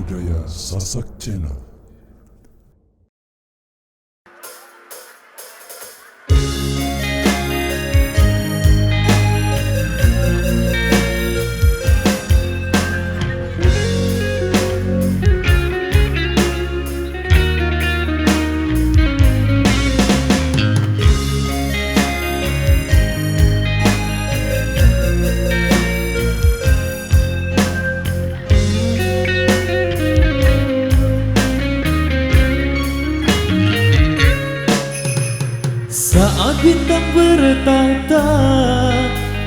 budaya Sasak Channel. Saat bintang bertahta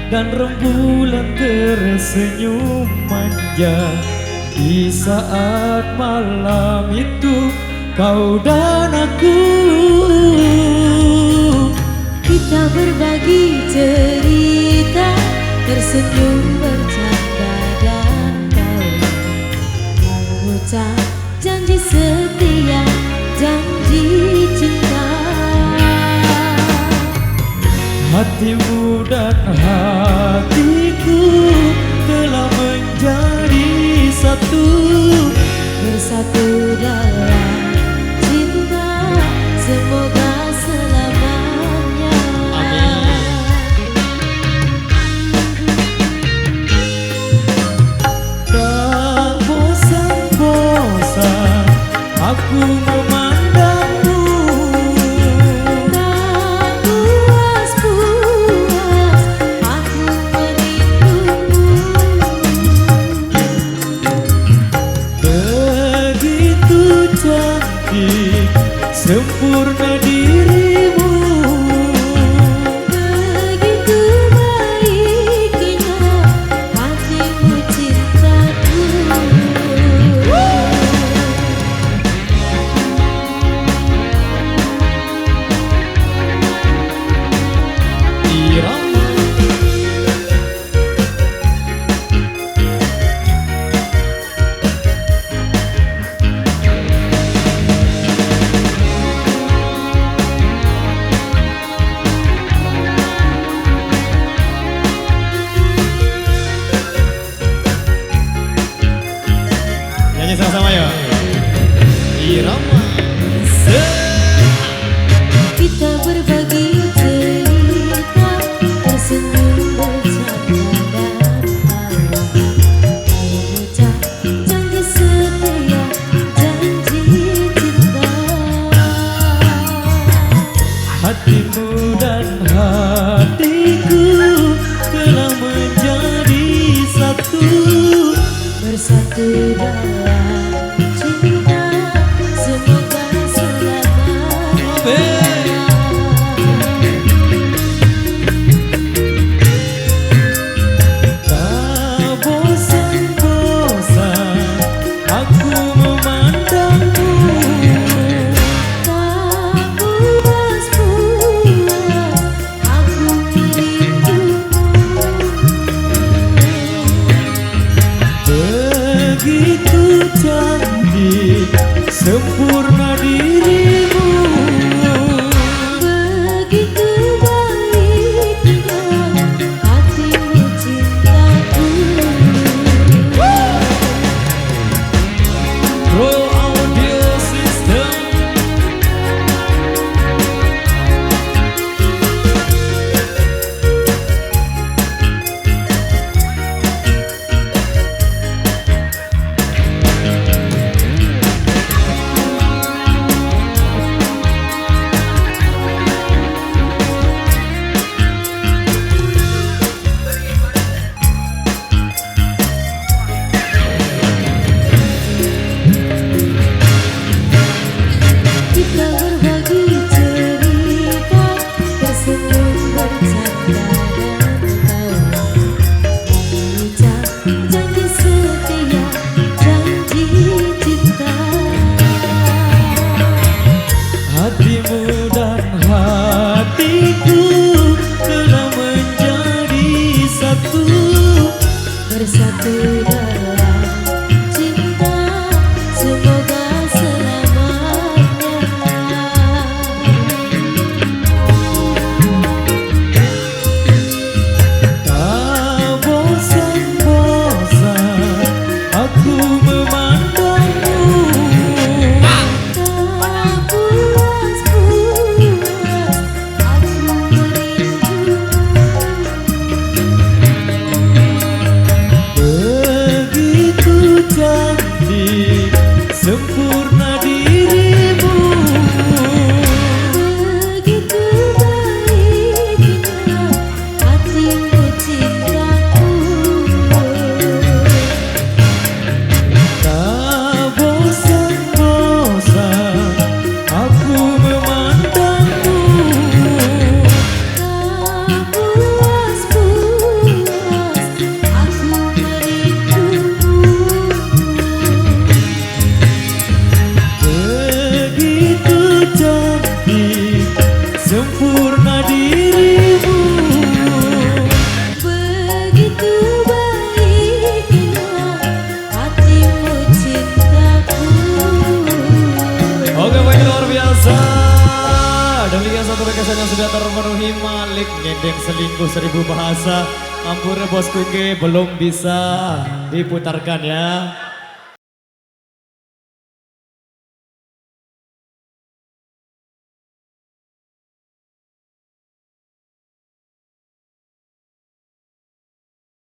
dan rembulan tersenyum manja, di saat malam itu kau dan aku, kita berbagi cerita, tersenyum bercanda dan tawa, mengucap janji setia, janji cinta. hatimu dan hatiku telah menjadi satu, Bersatu dalam cinta, semoga selamanya. Tak bosan-bosan aku memandangmu, Tak puas-puas aku merindumu. begitu cantik sempurna dirimu, Begitu baiknya hatimu cintaku. irama nyanyi sama-sama ya. Irama Kita berbagi cerita, tersenyum bercanda dan tawa, mengucap janji setia, janji cinta. hatimu dan hatiku telah menjadi satu, Bersatu dalam cinta, semoga selamanya. tak bosan-bosan aku memandangmu, Tak puas-puas aku merindumu. begitu cantik sempurna dirimu, Begitu baiknya hatimu cintaku. Pro Audio System. demikian satu requestan yang sudah terpenuhi. Malik nyendeng selingkuh 1000 bahasa. Ampun bosku belum bisa diputarkan ya.